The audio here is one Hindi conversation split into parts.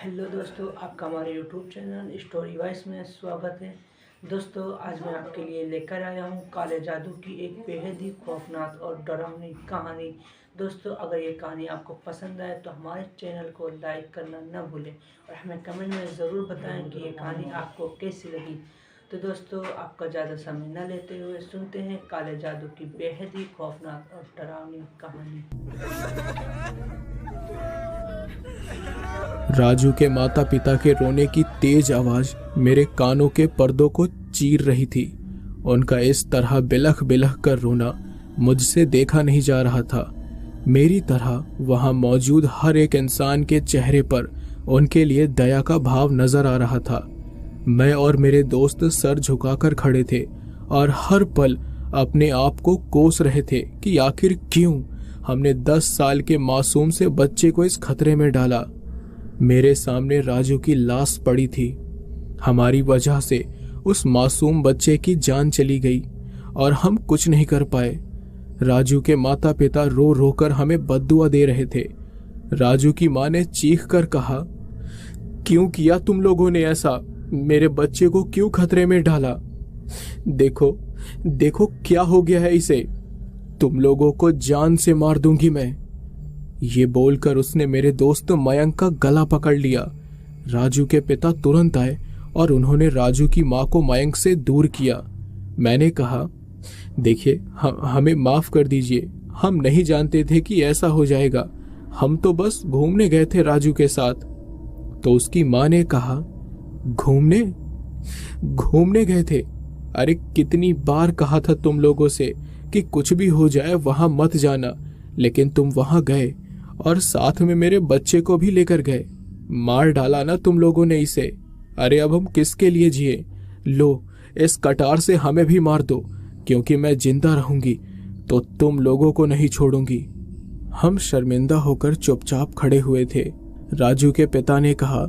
हेलो दोस्तों, आपका हमारे यूट्यूब चैनल स्टोरी वॉइस में स्वागत है। दोस्तों, आज मैं आपके लिए लेकर आया हूँ काले जादू की एक बेहद ही खौफनाक और डरावनी कहानी। दोस्तों, अगर ये कहानी आपको पसंद आए तो हमारे चैनल को लाइक करना न भूलें और हमें कमेंट में ज़रूर बताएं कि ये कहानी आपको कैसी लगी। तो दोस्तों, आपका ज़्यादा समय न लेते हुए सुनते हैं काले जादू की बेहद ही खौफनाक और डरावनी कहानी। राजू के माता पिता के रोने की तेज आवाज मेरे कानों के पर्दों को चीर रही थी। उनका इस तरह बिलख बिलख कर रोना मुझसे देखा नहीं जा रहा था। मेरी तरह वहां मौजूद हर एक इंसान के चेहरे पर उनके लिए दया का भाव नजर आ रहा था। मैं और मेरे दोस्त सर झुकाकर खड़े थे और हर पल अपने आप को कोस रहे थे कि आखिर क्यों हमने 10 साल के मासूम से बच्चे को इस खतरे में डाला। मेरे सामने राजू की लाश पड़ी थी। हमारी वजह से उस मासूम बच्चे की जान चली गई और हम कुछ नहीं कर पाए। राजू के माता पिता रो रो कर हमें बद्दुआ दे रहे थे। राजू की मां ने चीख कर कहा, क्यों किया तुम लोगों ने ऐसा? मेरे बच्चे को क्यों खतरे में डाला? देखो देखो क्या हो गया है इसे। तुम लोगों को जान से मार दूंगी मैं। ये बोलकर उसने मेरे दोस्त मयंक का गला पकड़ लिया। राजू के पिता तुरंत आए और उन्होंने राजू की मां को मयंक से दूर किया। मैंने कहा, देखिए हमें माफ कर दीजिए, हम नहीं जानते थे कि ऐसा हो जाएगा। हम तो बस घूमने गए थे राजू के साथ। तो उसकी मां ने कहा, घूमने घूमने गए थे? अरे कितनी बार कहा था तुम लोगों से कि कुछ भी हो जाए वहां मत जाना, लेकिन तुम वहां गए और साथ में मेरे बच्चे को भी लेकर गए। मार डाला ना तुम लोगों ने इसे। अरे अब हम किसके लिए जिए? लो, इस कटार से हमें भी मार दो, क्योंकि मैं जिंदा रहूंगी तो तुम लोगों को नहीं छोड़ूंगी। हम शर्मिंदा होकर चुपचाप खड़े हुए थे। राजू के पिता ने कहा,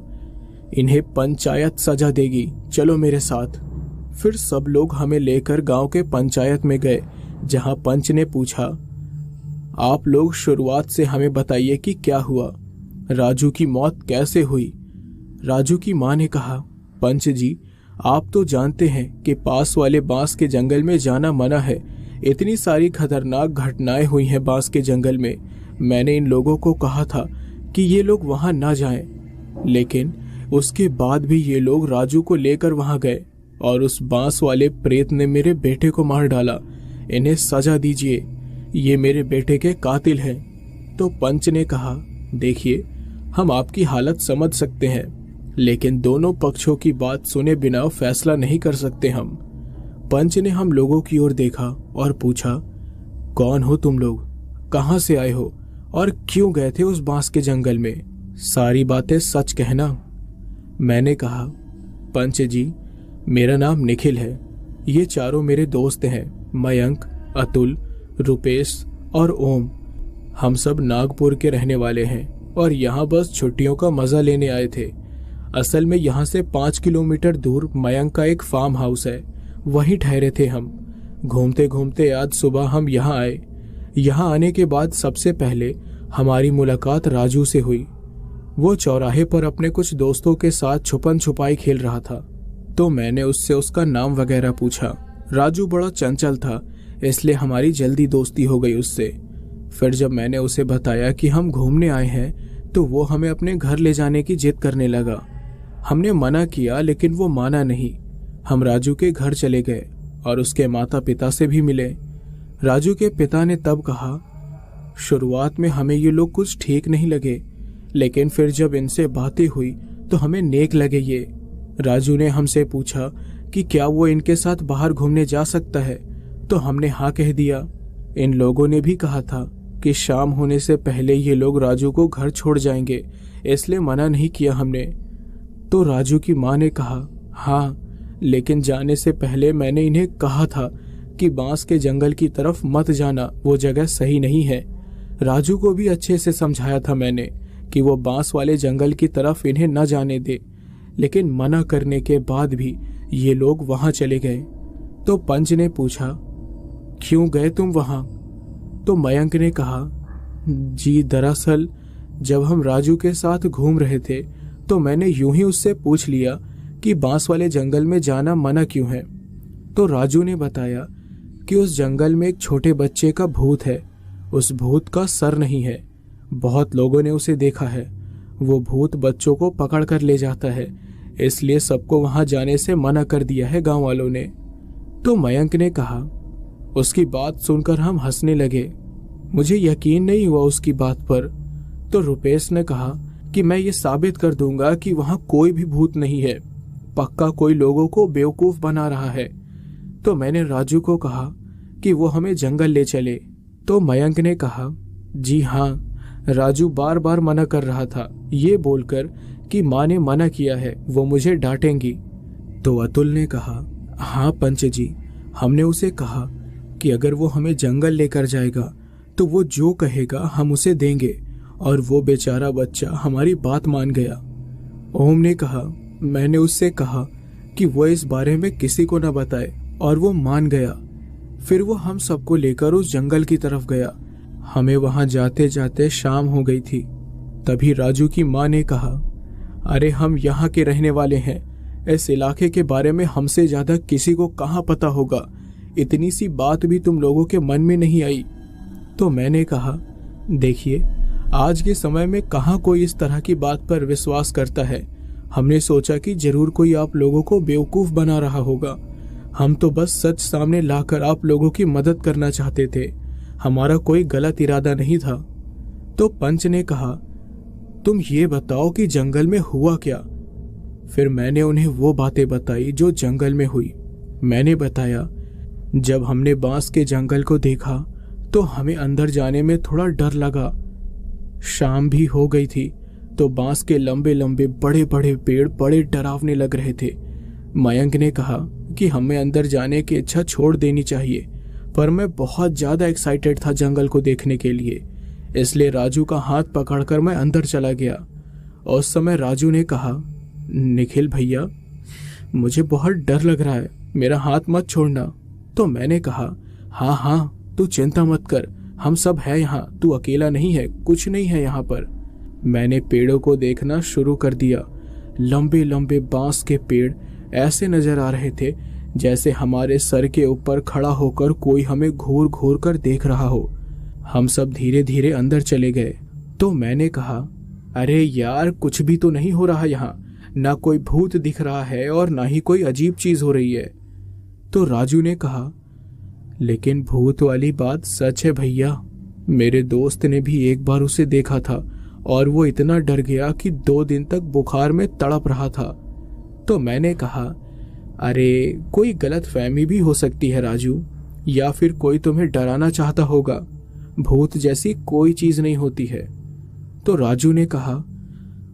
इन्हें पंचायत सजा देगी, चलो मेरे साथ। फिर सब लोग हमें लेकर गांव के पंचायत में गए, जहां पंच ने पूछा, आप लोग शुरुआत से हमें बताइए कि क्या हुआ, राजू की मौत कैसे हुई? राजू की मां ने कहा, पंच जी, आप तो जानते हैं कि पास वाले बांस के जंगल में जाना मना है। इतनी सारी खतरनाक घटनाएं हुई हैं बांस के जंगल में। मैंने इन लोगों को कहा था कि ये लोग वहां ना जाएं, लेकिन उसके बाद भी ये लोग राजू को लेकर वहां गए और उस बांस वाले प्रेत ने मेरे बेटे को मार डाला। इन्हें सजा दीजिए, ये मेरे बेटे के कातिल हैं। तो पंच ने कहा, देखिए हम आपकी हालत समझ सकते हैं, लेकिन दोनों पक्षों की बात सुने बिना फैसला नहीं कर सकते हम। पंच ने हम लोगों की ओर देखा और पूछा, कौन हो तुम लोग, कहां से आए हो और क्यों गए थे उस बांस के जंगल में? सारी बातें सच कहना। मैंने कहा, पंच जी, मेरा नाम निखिल है। ये चारों मेरे दोस्त हैं, मयंक, अतुल, रुपेश और ओम। हम सब नागपुर के रहने वाले हैं और यहाँ बस छुट्टियों का मजा लेने आए थे। असल में यहाँ से 5 किलोमीटर दूर मयंक का एक फार्म हाउस है, वहीं ठहरे थे हम। घूमते घूमते आज सुबह हम यहाँ आए। यहाँ आने के बाद सबसे पहले हमारी मुलाकात राजू से हुई। वो चौराहे पर अपने कुछ दोस्तों के साथ छुपन छुपाई खेल रहा था, तो मैंने उससे उसका नाम वगैरह पूछा। राजू बड़ा चंचल था, इसलिए हमारी जल्दी दोस्ती हो गई उससे। फिर जब मैंने उसे बताया कि हम घूमने आए हैं, तो वो हमें अपने घर ले जाने की जिद करने लगा। हमने मना किया, लेकिन वो माना नहीं। हम राजू के घर चले गए और उसके माता पिता से भी मिले। राजू के पिता ने तब कहा, शुरुआत में हमें ये लोग कुछ ठीक नहीं लगे, लेकिन फिर जब इनसे बातें हुई तो हमें नेक लगे ये। राजू ने हमसे पूछा कि क्या वो इनके साथ बाहर घूमने जा सकता है, तो हमने हाँ कह दिया। इन लोगों ने भी कहा था कि शाम होने से पहले ये लोग राजू को घर छोड़ जाएंगे, इसलिए मना नहीं किया हमने। तो राजू की मां ने कहा, हाँ, लेकिन जाने से पहले मैंने इन्हें कहा था कि बांस के जंगल की तरफ मत जाना, वो जगह सही नहीं है। राजू को भी अच्छे से समझाया था मैंने कि वो बांस वाले जंगल की तरफ इन्हें न जाने दे, लेकिन मना करने के बाद भी ये लोग वहां चले गए। तो पंच ने पूछा, क्यों गए तुम वहां? तो मयंक ने कहा, जी दरअसल जब हम राजू के साथ घूम रहे थे तो मैंने यूं ही उससे पूछ लिया कि बांस वाले जंगल में जाना मना क्यों है। तो राजू ने बताया कि उस जंगल में एक छोटे बच्चे का भूत है। उस भूत का सर नहीं है। बहुत लोगों ने उसे देखा है। वो भूत बच्चों को पकड़ कर ले जाता है, इसलिए सबको वहां जाने से मना कर दिया है गांव वालों ने। तो मयंक ने कहा। उसकी बात सुनकर हम हंसने लगे। मुझे यकीन नहीं हुआ उसकी बात पर। तो रुपेश ने कहा कि मैं ये साबित कर दूंगा कि वहां कोई भी भूत नहीं है, पक्का कोई लोगों को बेवकूफ बना रहा है। तो मैंने राजू को कहा कि वो हमें जंगल ले चले। तो मयंक ने कहा, जी हाँ, राजू बार बार मना कर रहा था, ये बोलकर कि माँ ने मना किया है, वो मुझे डांटेंगी। तो अतुल ने कहा, हाँ पंच जी, हमने उसे कहा कि अगर वो हमें जंगल लेकर जाएगा तो वो जो कहेगा हम उसे देंगे, और वो बेचारा बच्चा हमारी बात मान गया। ओम ने कहा, मैंने उससे कहा कि वो इस बारे में किसी को न बताए, और वो मान गया। फिर वो हम सबको लेकर उस जंगल की तरफ गया। हमें वहां जाते जाते शाम हो गई थी। तभी राजू की माँ ने कहा, अरे हम यहाँ के रहने वाले हैं, इस इलाके के बारे में हमसे ज्यादा किसी को कहाँ पता होगा, इतनी सी बात भी तुम लोगों के मन में नहीं आई। तो मैंने कहा, देखिए, आज के समय में कहाँ कोई इस तरह की बात पर विश्वास करता है। हमने सोचा कि जरूर कोई आप लोगों को बेवकूफ बना रहा होगा। हम तो बस सच सामने लाकर आप लोगों की मदद करना चाहते थे, हमारा कोई गलत इरादा नहीं था। तो पंच ने कहा, तुम ये बताओ कि जंगल में हुआ क्या। फिर मैंने उन्हें वो बातें बताई जो जंगल में हुई। मैंने बताया, जब हमने बांस के जंगल को देखा तो हमें अंदर जाने में थोड़ा डर लगा। शाम भी हो गई थी, तो बांस के लंबे लंबे बड़े बड़े पेड़ बड़े डरावने लग रहे थे। मयंक ने कहा कि हमें अंदर जाने की इच्छा छोड़ देनी चाहिए, पर मैं बहुत ज्यादा एक्साइटेड था जंगल को देखने के लिए, इसलिए राजू का हाथ पकड़कर मैं अंदर चला गया। और उस समय राजू ने कहा, निखिल भैया, मुझे बहुत डर लग रहा है, मेरा हाथ मत छोड़ना। तो मैंने कहा, हाँ हाँ, तू चिंता मत कर, हम सब है यहाँ, तू अकेला नहीं है, कुछ नहीं है यहाँ पर। मैंने पेड़ों को देखना शुरू कर दिया। लंबे लंबे बांस के पेड़ ऐसे नजर आ रहे थे जैसे हमारे सर के ऊपर खड़ा होकर कोई हमें घूर घूर कर देख रहा हो। हम सब धीरे धीरे अंदर चले गए। तो मैंने कहा, अरे यार, कुछ भी तो नहीं हो रहा यहाँ, ना कोई भूत दिख रहा है और ना ही कोई अजीब चीज हो रही है। तो राजू ने कहा, लेकिन भूत वाली बात सच है भैया, मेरे दोस्त ने भी एक बार उसे देखा था और वो इतना डर गया कि 2 दिन तक बुखार में तड़प रहा था। तो मैंने कहा, अरे कोई गलत फहमी भी हो सकती है राजू, या फिर कोई तुम्हें डराना चाहता होगा, भूत जैसी कोई चीज नहीं होती है। तो राजू ने कहा,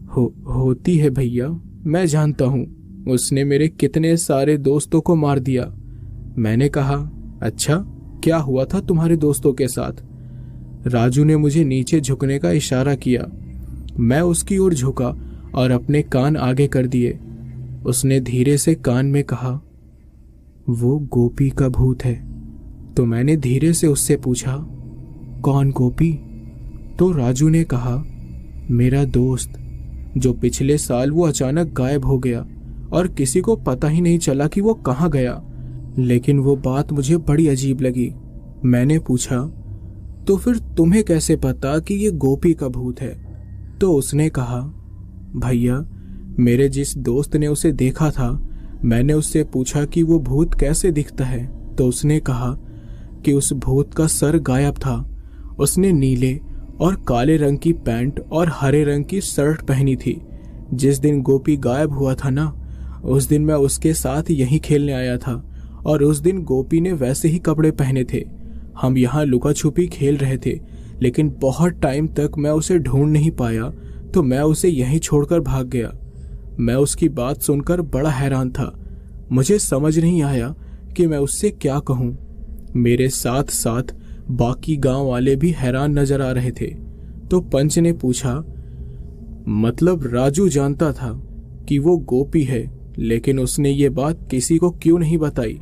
होती है भैया, मैं जानता हूँ, उसने मेरे कितने सारे दोस्तों को मार दिया। मैंने कहा, अच्छा, क्या हुआ था तुम्हारे दोस्तों के साथ? राजू ने मुझे नीचे झुकने का इशारा किया। मैं उसकी ओर झुका और अपने कान आगे कर दिए। उसने धीरे से कान में कहा, वो गोपी का भूत है। तो मैंने धीरे से उससे पूछा, कौन गोपी? तो राजू ने कहा, मेरा दोस्त, जो पिछले साल वो अचानक गायब हो गया और किसी को पता ही नहीं चला कि वो कहाँ गया। लेकिन वो बात मुझे बड़ी अजीब लगी। मैंने पूछा, तो फिर तुम्हें कैसे पता कि ये गोपी का भूत है? तो उसने कहा, भैया, मेरे जिस दोस्त ने उसे देखा था, मैंने उससे पूछा कि वो भूत कैसे दिखता है। तो उसने कहा कि उस भूत का सर गायब था। उसने नीले और काले रंग की पैंट और हरे रंग की शर्ट पहनी थी। जिस दिन गोपी गायब हुआ था ना, उस दिन मैं उसके साथ यहीं खेलने आया था और उस दिन गोपी ने वैसे ही कपड़े पहने थे। हम यहाँ लुका छुपी खेल रहे थे, लेकिन बहुत टाइम तक मैं उसे ढूंढ नहीं पाया, तो मैं उसे यहीं छोड़कर भाग गया। मैं उसकी बात सुनकर बड़ा हैरान था। मुझे समझ नहीं आया कि मैं उससे क्या कहूँ। मेरे साथ साथ बाकी गांव वाले भी हैरान नजर आ रहे थे। तो पंच ने पूछा, मतलब राजू जानता था कि वो गोपी है, लेकिन उसने ये बात किसी को क्यों नहीं बताई?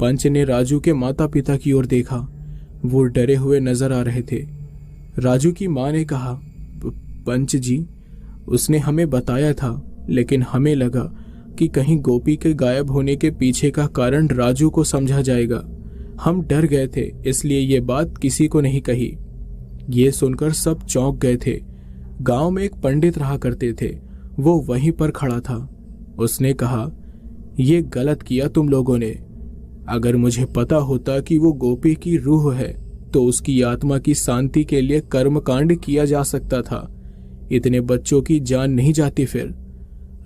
पंच ने राजू के माता पिता की ओर देखा। वो डरे हुए नजर आ रहे थे। राजू की माँ ने कहा, पंच जी, उसने हमें बताया था, लेकिन हमें लगा कि कहीं गोपी के गायब होने के पीछे का कारण राजू को समझा जाएगा। हम डर गए थे, इसलिए ये बात किसी को नहीं कही। ये सुनकर सब चौंक गए थे। गांव में एक पंडित रहा करते थे, वो वहीं पर खड़ा था। उसने कहा, ये गलत किया तुम लोगों ने। अगर मुझे पता होता कि वो गोपी की रूह है तो उसकी आत्मा की शांति के लिए कर्मकांड किया जा सकता था। इतने बच्चों की जान नहीं जाती फिर।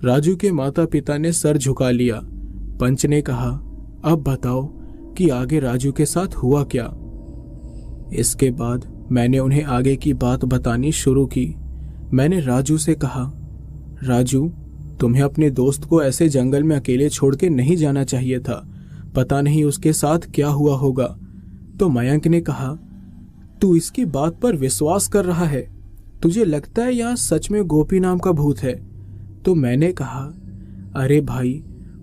राजू के माता पिता ने सर झुका लिया। पंच ने कहा, अब बताओ कि आगे राजू के साथ हुआ क्या। इसके बाद मैंने उन्हें आगे की बात बतानी शुरू की। मैंने राजू से कहा, राजू, तुम्हें अपने दोस्त को ऐसे जंगल में अकेले छोड़ के नहीं जाना चाहिए था। पता नहीं उसके साथ क्या हुआ होगा। तो मयंक ने कहा, तू इसकी बात पर विश्वास कर रहा है? तुझे लगता है यहाँ सच में गोपी नाम का भूत है? तो मैंने कहा, अरे भाई,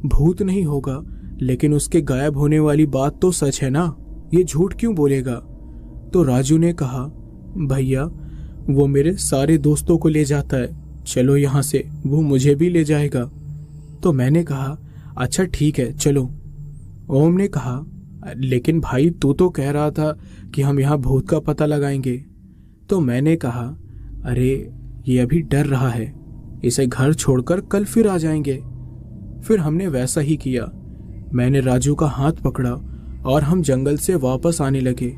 भूत नहीं होगा, लेकिन उसके गायब होने वाली बात तो सच है ना, ये झूठ क्यों बोलेगा? तो राजू ने कहा, भैया, वो मेरे सारे दोस्तों को ले जाता है, चलो यहाँ से, वो मुझे भी ले जाएगा। तो मैंने कहा, अच्छा ठीक है, चलो। ओम ने कहा, लेकिन भाई, तू तो कह रहा था कि हम यहाँ भूत का पता लगाएंगे। तो मैंने कहा, अरे ये अभी डर रहा है, इसे घर छोड़कर कल फिर आ जाएंगे। फिर हमने वैसा ही किया। मैंने राजू का हाथ पकड़ा और हम जंगल से वापस आने लगे।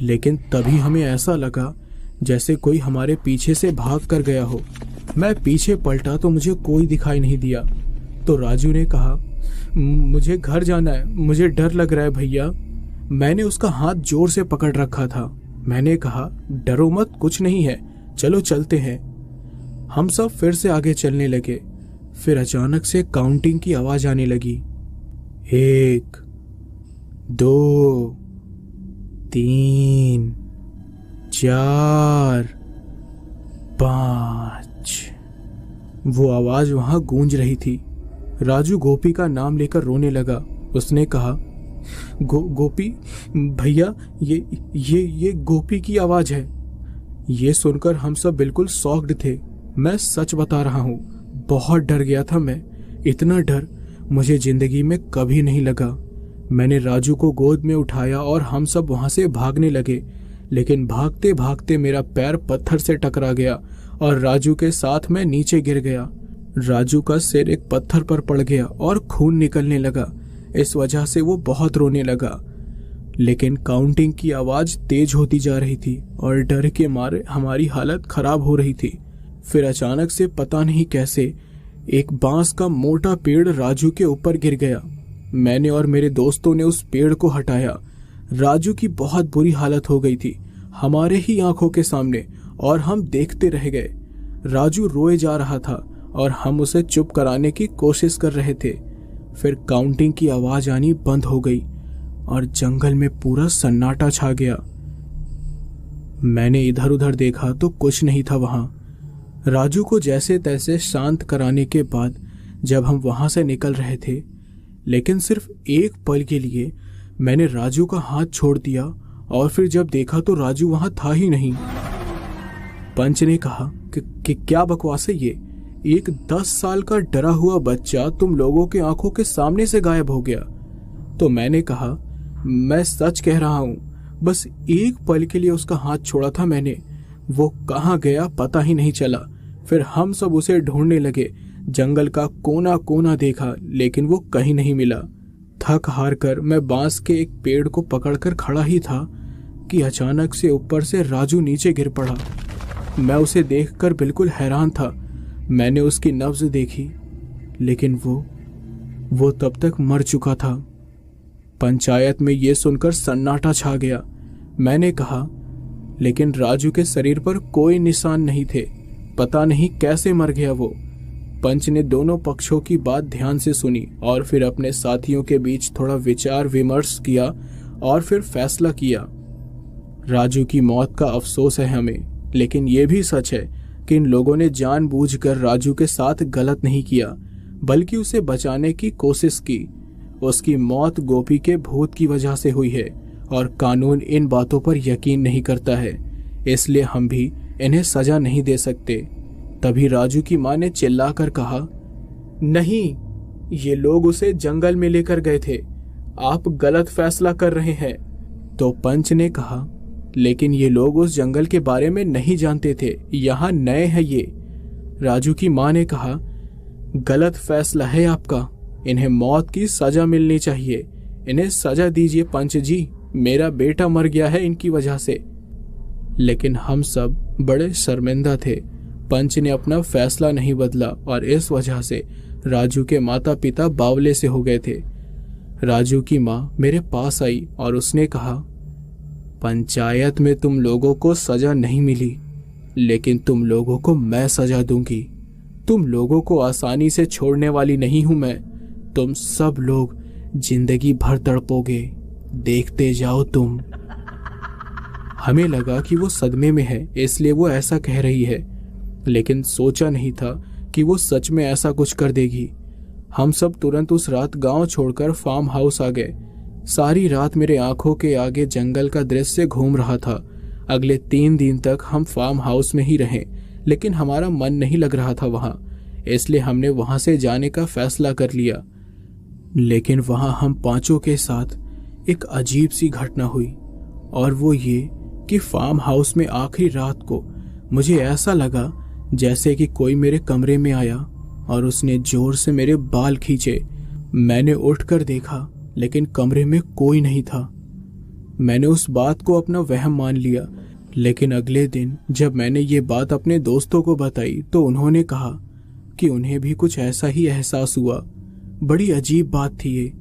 लेकिन तभी हमें ऐसा लगा जैसे कोई हमारे पीछे से भाग कर गया हो। मैं पीछे पलटा तो मुझे कोई दिखाई नहीं दिया। तो राजू ने कहा, मुझे घर जाना है, मुझे डर लग रहा है भैया। मैंने उसका हाथ जोर से पकड़ रखा था। मैंने कहा, डरो मत, कुछ नहीं है, चलो चलते हैं। हम सब फिर से आगे चलने लगे। फिर अचानक से काउंटिंग की आवाज आने लगी। 1 2 3 4 5। वो आवाज वहां गूंज रही थी। राजू गोपी का नाम लेकर रोने लगा। उसने कहा, गोपी भैया, ये गोपी की आवाज है। ये सुनकर हम सब बिल्कुल शॉक्ड थे। मैं सच बता रहा हूँ, बहुत डर गया था मैं। इतना डर मुझे जिंदगी में कभी नहीं लगा। मैंने राजू को गोद में उठाया और हम सब वहां से भागने लगे। लेकिन भागते भागते मेरा पैर पत्थर से टकरा गया और राजू के साथ मैं नीचे गिर गया। राजू का सिर एक पत्थर पर पड़ गया और खून निकलने लगा। इस वजह से वो बहुत रोने लगा। लेकिन काउंटिंग की आवाज तेज होती जा रही थी और डर के मारे हमारी हालत खराब हो रही थी। फिर अचानक से पता नहीं कैसे एक बांस का मोटा पेड़ राजू के ऊपर गिर गया। मैंने और मेरे दोस्तों ने उस पेड़ को हटाया। राजू की बहुत बुरी हालत हो गई थी हमारे ही आंखों के सामने, और हम देखते रह गए। राजू रोए जा रहा था और हम उसे चुप कराने की कोशिश कर रहे थे। फिर काउंटिंग की आवाज आनी बंद हो गई और जंगल में पूरा सन्नाटा छा गया। मैंने इधर उधर देखा तो कुछ नहीं था वहां। राजू को जैसे तैसे शांत कराने के बाद जब हम वहां से निकल रहे थे, लेकिन सिर्फ एक पल के लिए मैंने राजू का हाथ छोड़ दिया और फिर जब देखा तो राजू वहां था ही नहीं। पंच ने कहा कि क्या बकवास है ये, एक 10 साल का डरा हुआ बच्चा तुम लोगों के आंखों के सामने से गायब हो गया। तो मैंने कहा, मैं सच कह रहा हूं, बस एक पल के लिए उसका हाथ छोड़ा था मैंने, वो कहाँ गया पता ही नहीं चला। फिर हम सब उसे ढूंढने लगे, जंगल का कोना कोना देखा, लेकिन वो कहीं नहीं मिला। थक हार कर मैं बांस के एक पेड़ को पकड़कर खड़ा ही था कि अचानक से ऊपर से राजू नीचे गिर पड़ा। मैं उसे देखकर बिल्कुल हैरान था। मैंने उसकी नब्ज देखी, लेकिन वो तब तक मर चुका था। पंचायत में ये सुनकर सन्नाटा छा गया। मैंने कहा, लेकिन राजू के शरीर पर कोई निशान नहीं थे, पता नहीं कैसे मर गया वो। पंच ने दोनों पक्षों की बात ध्यान से सुनी और फिर अपने साथियों के बीच थोड़ा विचार विमर्श किया और फिर फैसला किया। राजू की मौत का अफसोस है हमें, लेकिन ये भी सच है कि इन लोगों ने जानबूझकर राजू के साथ गलत नहीं किया, बल्कि उसे बचाने की कोशिश की। उसकी मौत गोपी के भूत की वजह से हुई है और कानून इन बातों पर यकीन नहीं करता है, इसलिए हम भी इन्हें सजा नहीं दे सकते। तभी राजू की मां ने चिल्लाकर कहा, नहीं, ये लोग उसे जंगल में लेकर गए थे, आप गलत फैसला कर रहे हैं। तो पंच ने कहा, लेकिन ये लोग उस जंगल के बारे में नहीं जानते थे, यहाँ नए हैं ये। राजू की मां ने कहा, गलत फैसला है आपका, इन्हें मौत की सजा मिलनी चाहिए, इन्हें सजा दीजिए पंच जी, मेरा बेटा मर गया है इनकी वजह से। लेकिन हम सब बड़े शर्मिंदा थे। पंच ने अपना फैसला नहीं बदला और इस वजह से राजू के माता पिता बावले से हो गए थे। राजू की मां मेरे पास आई और उसने कहा, पंचायत में तुम लोगों को सजा नहीं मिली, लेकिन तुम लोगों को मैं सजा दूंगी। तुम लोगों को आसानी से छोड़ने वाली नहीं हूं मैं। तुम सब लोग जिंदगी भर तड़पोगे, देखते जाओ तुम। हमें लगा कि वो सदमे में है, इसलिए वो ऐसा कह रही है, लेकिन सोचा नहीं था कि वो सच में ऐसा कुछ कर देगी। हम सब तुरंत उस रात गांव छोड़कर फार्म हाउस आ गए। सारी रात मेरे आंखों के आगे जंगल का दृश्य घूम रहा था। अगले 3 दिन तक हम फार्म हाउस में ही रहे, लेकिन हमारा मन नहीं लग रहा था वहां, इसलिए हमने वहां से जाने का फैसला कर लिया। लेकिन वहां हम पांचों के साथ एक अजीब सी घटना हुई, और वो ये कि फार्म हाउस में आखिरी रात को मुझे ऐसा लगा जैसे कि कोई मेरे कमरे में आया और उसने जोर से मेरे बाल खींचे। मैंने उठकर देखा, लेकिन कमरे में कोई नहीं था। मैंने उस बात को अपना वहम मान लिया, लेकिन अगले दिन जब मैंने ये बात अपने दोस्तों को बताई तो उन्होंने कहा कि उन्हें भी कुछ ऐसा ही एहसास हुआ। बड़ी अजीब बात थी ये,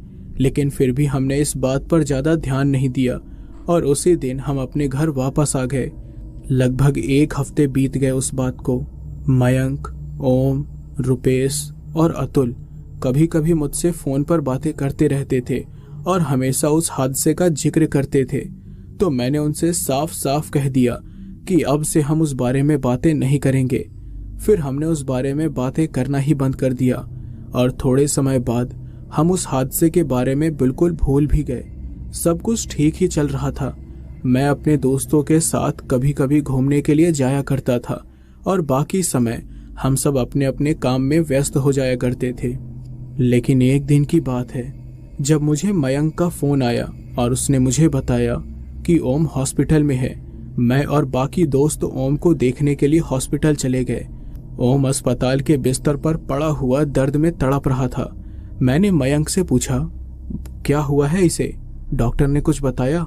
लेकिन फिर भी हमने इस बात पर ज्यादा ध्यान नहीं दिया और उसी दिन हम अपने घर वापस आ गए। लगभग 1 हफ्ते बीत गए उस बात को। मयंक, ओम, रुपेश और अतुल कभी कभी मुझसे फोन पर बातें करते रहते थे और हमेशा उस हादसे का जिक्र करते थे। तो मैंने उनसे साफ साफ कह दिया कि अब से हम उस बारे में बातें नहीं करेंगे। फिर हमने उस बारे में बातें करना ही बंद कर दिया और थोड़े समय बाद हम उस हादसे के बारे में बिल्कुल भूल भी गए। सब कुछ ठीक ही चल रहा था। मैं अपने दोस्तों के साथ कभी कभी घूमने के लिए जाया करता था और बाकी समय हम सब अपने अपने काम में व्यस्त हो जाया करते थे। लेकिन एक दिन की बात है जब मुझे मयंक का फोन आया और उसने मुझे बताया कि ओम हॉस्पिटल में है। मैं और बाकी दोस्त ओम को देखने के लिए हॉस्पिटल चले गए। ओम अस्पताल के बिस्तर पर पड़ा हुआ दर्द में तड़प रहा था। मैंने मयंक से पूछा, क्या हुआ है इसे, डॉक्टर ने कुछ बताया?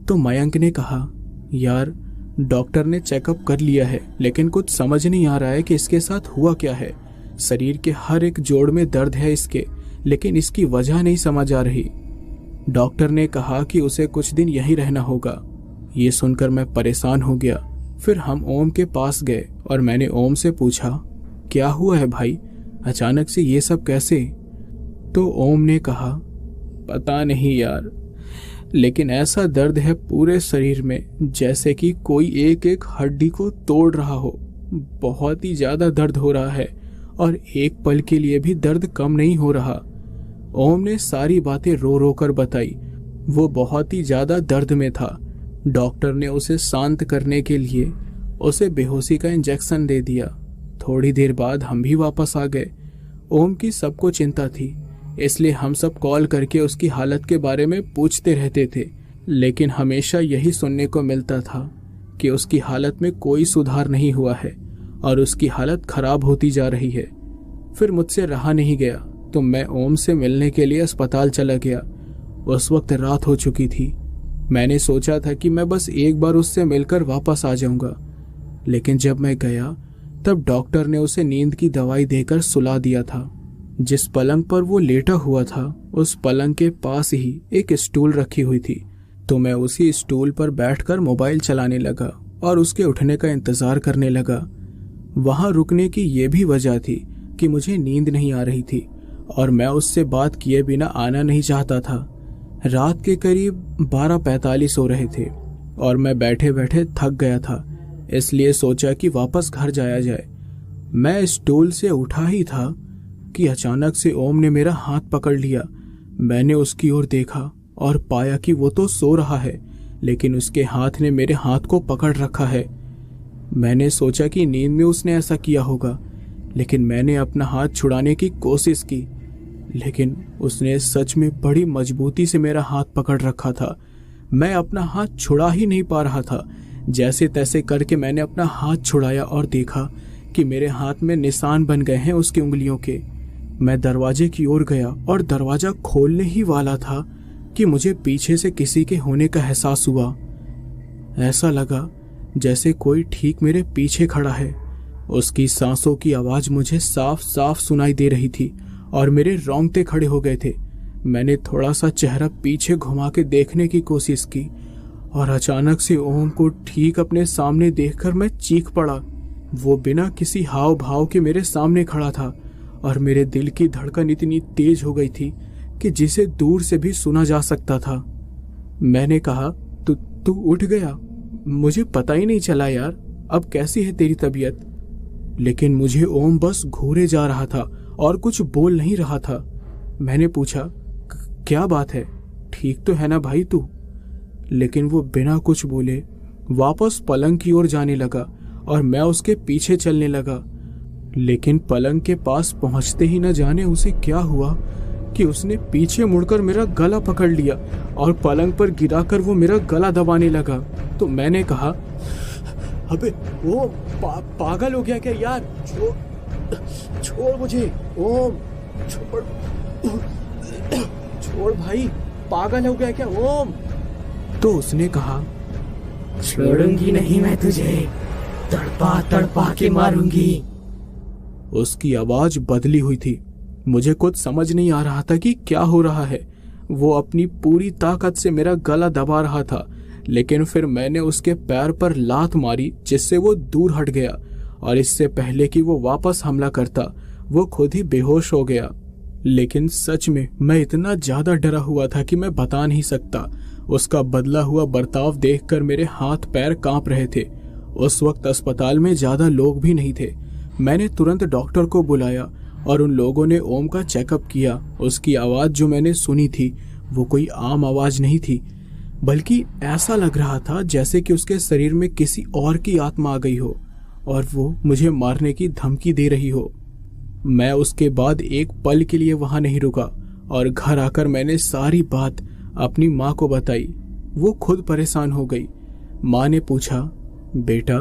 तो मयंक ने कहा, यार डॉक्टर ने चेकअप कर लिया है, लेकिन कुछ समझ नहीं आ रहा है कि इसके साथ हुआ क्या है। शरीर के हर एक जोड़ में दर्द है इसके, लेकिन इसकी वजह नहीं समझ आ रही। डॉक्टर ने कहा कि उसे कुछ दिन यहीं रहना होगा। ये सुनकर मैं परेशान हो गया। फिर हम ओम के पास गए और मैंने ओम से पूछा, क्या हुआ है भाई, अचानक से ये सब कैसे? तो ओम ने कहा, पता नहीं यार, लेकिन ऐसा दर्द है पूरे शरीर में जैसे कि कोई एक एक हड्डी को तोड़ रहा हो। बहुत ही ज्यादा दर्द हो रहा है और एक पल के लिए भी दर्द कम नहीं हो रहा। ओम ने सारी बातें रो रो कर बताई। वो बहुत ही ज्यादा दर्द में था। डॉक्टर ने उसे शांत करने के लिए उसे बेहोशी का इंजेक्शन दे दिया। थोड़ी देर बाद हम भी वापस आ गए। ओम की सबको चिंता थी, इसलिए हम सब कॉल करके उसकी हालत के बारे में पूछते रहते थे, लेकिन हमेशा यही सुनने को मिलता था कि उसकी हालत में कोई सुधार नहीं हुआ है और उसकी हालत खराब होती जा रही है। फिर मुझसे रहा नहीं गया तो मैं ओम से मिलने के लिए अस्पताल चला गया। उस वक्त रात हो चुकी थी। मैंने सोचा था कि मैं बस एक बार उससे मिलकर वापस आ जाऊंगा, लेकिन जब मैं गया तब डॉक्टर ने उसे नींद की दवाई देकर सुला दिया था। जिस पलंग पर वो लेटा हुआ था उस पलंग के पास ही एक स्टूल रखी हुई थी, तो मैं उसी स्टूल पर बैठकर मोबाइल चलाने लगा और उसके उठने का इंतजार करने लगा। वहां रुकने की ये भी वजह थी कि मुझे नींद नहीं आ रही थी और मैं उससे बात किए बिना आना नहीं चाहता था। रात के करीब 12:45 हो रहे थे और मैं बैठे बैठे थक गया था, इसलिए सोचा कि वापस घर जाया जाए। मैं स्टूल से उठा ही था कि अचानक से ओम ने मेरा हाथ पकड़ लिया। मैंने उसकी ओर देखा और पाया कि वो तो सो रहा है, लेकिन उसके हाथ ने मेरे हाथ को पकड़ रखा है। मैंने सोचा कि नींद में उसने ऐसा किया होगा, लेकिन मैंने अपना हाथ छुड़ाने की कोशिश की, लेकिन उसने सच में बड़ी मजबूती से मेरा हाथ पकड़ रखा था। मैं अपना हाथ छुड़ा ही नहीं पा रहा था। जैसे तैसे करके मैंने अपना हाथ छुड़ाया और देखा कि मेरे हाथ में निशान बन गए हैं उसकी उंगलियों के। मैं दरवाजे की ओर गया और दरवाजा खोलने ही वाला था कि मुझे पीछे से किसी के होने का एहसास हुआ। ऐसा लगा जैसे कोई ठीक मेरे पीछे खड़ा है। उसकी सांसों की आवाज मुझे साफ साफ सुनाई दे रही थी और मेरे रोंगटे खड़े हो गए थे। मैंने थोड़ा सा चेहरा पीछे घुमा के देखने की कोशिश की और अचानक से ओम को ठीक अपने सामने देखकर मैं चीख पड़ा। वो बिना किसी हाव भाव के मेरे सामने खड़ा था और मेरे दिल की धड़कन इतनी तेज हो गई थी कि जिसे दूर से भी सुना जा सकता था। मैंने कहा, तू उठ गया? मुझे पता ही नहीं चला यार, अब कैसी है तेरी तबीयत? लेकिन मुझे ओम बस घूरे जा रहा था और कुछ बोल नहीं रहा था। मैंने पूछा, क्या बात है, ठीक तो है ना भाई तू? लेकिन वो बिना कुछ बोले वापस पलंग की ओर जाने लगा और मैं उसके पीछे चलने लगा। लेकिन पलंग के पास पहुंचते ही न जाने उसे क्या हुआ कि उसने पीछे मुड़कर मेरा गला पकड़ लिया और पलंग पर गिराकर वो मेरा गला दबाने लगा। तो मैंने कहा, अबे वो पागल हो गया क्या यार? छोड़ मुझे ओम, छोड़ भाई, पागल हो गया क्या ओम? तो उसने कहा, छोड़ूंगी नहीं मैं तुझे, तड़पा तड़पा के मारूंगी। उसकी आवाज बदली हुई थी। मुझे कुछ समझ नहीं आ रहा था कि क्या हो रहा है। वो अपनी पूरी ताकत से मेरा गला दबा रहा था, लेकिन फिर मैंने उसके पैर पर लात मारी जिससे वो दूर हट गया और इससे पहले कि वो वापस हमला करता वो खुद ही बेहोश हो गया। लेकिन सच में मैं इतना ज्यादा डरा हुआ था कि मैं बता नहीं सकता। उसका बदला हुआ बर्ताव देखकर मेरे हाथ पैर कांप रहे थे। उस वक्त अस्पताल में ज्यादा लोग भी नहीं थे। मैंने तुरंत डॉक्टर को बुलाया और उन लोगों ने ओम का चेकअप किया। उसकी आवाज जो मैंने सुनी थी वो कोई आम आवाज नहीं थी, बल्कि ऐसा लग रहा था जैसे कि उसके शरीर में किसी और की आत्मा आ गई हो और वो मुझे मारने की धमकी दे रही हो। मैं उसके बाद एक पल के लिए वहां नहीं रुका और घर आकर मैंने सारी बात अपनी माँ को बताई। वो खुद परेशान हो गई। माँ ने पूछा, बेटा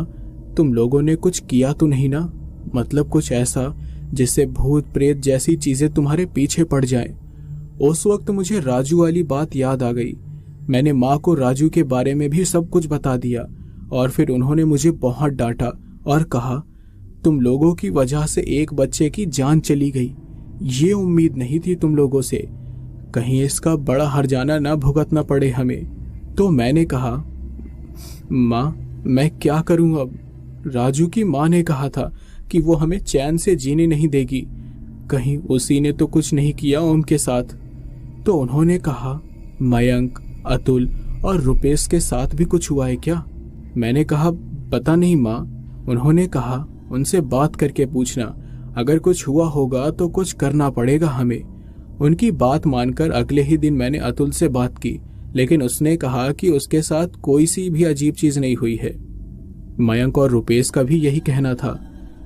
तुम लोगों ने कुछ किया तो नहीं ना? मतलब कुछ ऐसा जिससे भूत प्रेत जैसी चीजें तुम्हारे पीछे पड़ जाएं। उस वक्त मुझे राजू वाली बात याद आ गई। मैंने माँ को राजू के बारे में भी सब कुछ बता दिया और फिर उन्होंने मुझे बहुत डांटा और कहा, तुम लोगों की वजह से एक बच्चे की जान चली गई। ये उम्मीद नहीं थी तुम लोगों से, कहीं इसका बड़ा हर्जाना ना भुगतना पड़े हमें। तो मैंने कहा, माँ मैं क्या करूं अब? राजू की माँ ने कहा था कि वो हमें चैन से जीने नहीं देगी, कहीं उसी ने तो कुछ नहीं किया ओम के साथ। तो उन्होंने कहा, मयंक, अतुल और रुपेश के साथ भी कुछ हुआ है क्या? मैंने कहा, पता नहीं माँ। उन्होंने कहा, उनसे बात करके पूछना, अगर कुछ हुआ होगा तो कुछ करना पड़ेगा हमें। उनकी बात मानकर अगले ही दिन मैंने अतुल से बात की, लेकिन उसने कहा कि उसके साथ कोई सी भी अजीब चीज नहीं हुई है। मयंक और रुपेश का भी यही कहना था।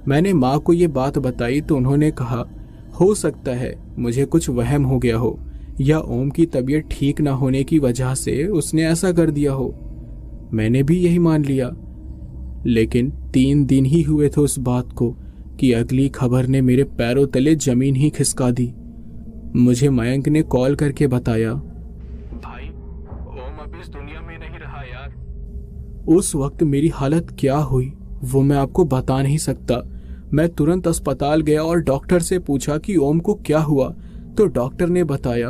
मैंने माँ को ये बात बताई तो उन्होंने कहा, हो सकता है मुझे कुछ वहम हो गया हो या ओम की तबीयत ठीक ना होने की वजह से उसने ऐसा कर दिया हो। मैंने भी यही मान लिया। लेकिन 3 दिन ही हुए थे उस बात को कि अगली खबर ने मेरे पैरों तले जमीन ही खिसका दी। मुझे मयंक ने कॉल करके बताया, भाई ओम अब इस दुनिया में नहीं रहा यार। उस वक्त मेरी हालत क्या हुई वो मैं आपको बता नहीं सकता। मैं तुरंत अस्पताल गया और डॉक्टर से पूछा कि ओम को क्या हुआ। तो डॉक्टर ने बताया,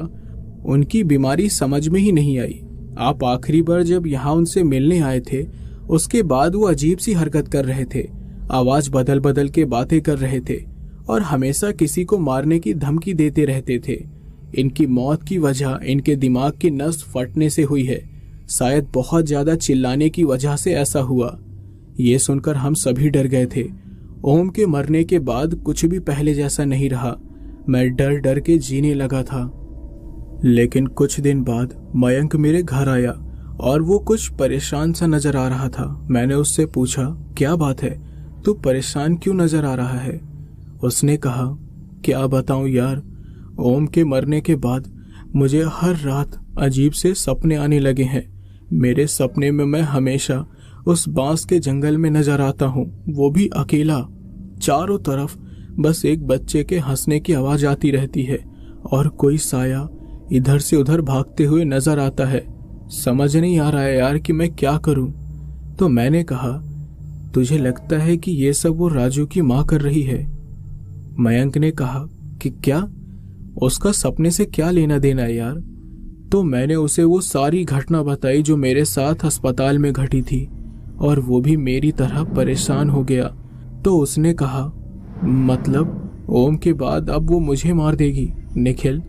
उनकी बीमारी समझ में ही नहीं आई। आप आखिरी बार जब यहाँ उनसे मिलने आए थे उसके बाद वो अजीब सी हरकत कर रहे थे, आवाज बदल बदल के बातें कर रहे थे और हमेशा किसी को मारने की धमकी देते रहते थे। इनकी मौत की वजह इनके दिमाग की नस फटने से हुई है। शायद बहुत ज्यादा चिल्लाने की वजह से ऐसा हुआ। ये सुनकर हम सभी डर गए थे। ओम के मरने के बाद कुछ भी पहले जैसा नहीं रहा। मैं डर डर के जीने लगा था। लेकिन कुछ दिन बाद मयंक मेरे घर आया और वो कुछ परेशान सा नजर आ रहा था। मैंने उससे पूछा, क्या बात है, तू परेशान क्यों नजर आ रहा है? उसने कहा, क्या बताऊं यार, ओम के मरने के बाद मुझे हर रात अजीब से सपने आने लगे हैं। मेरे सपने में मैं हमेशा उस बांस के जंगल में नजर आता हूँ, वो भी अकेला। चारों तरफ बस एक बच्चे के हंसने की आवाज आती रहती है और कोई साया इधर से उधर भागते हुए नजर आता है। समझ नहीं आ रहा है यार कि मैं क्या करूं। तो मैंने कहा, तुझे लगता है कि ये सब वो राजू की माँ कर रही है? मयंक ने कहा कि क्या, उसका सपने से क्या लेना देना है यार? तो मैंने उसे वो सारी घटना बताई जो मेरे साथ अस्पताल में घटी थी, और वो भी मेरी तरह परेशान हो गया। तो उसने कहा, मतलब ओम के बाद अब वो मुझे मार देगी? निखिल,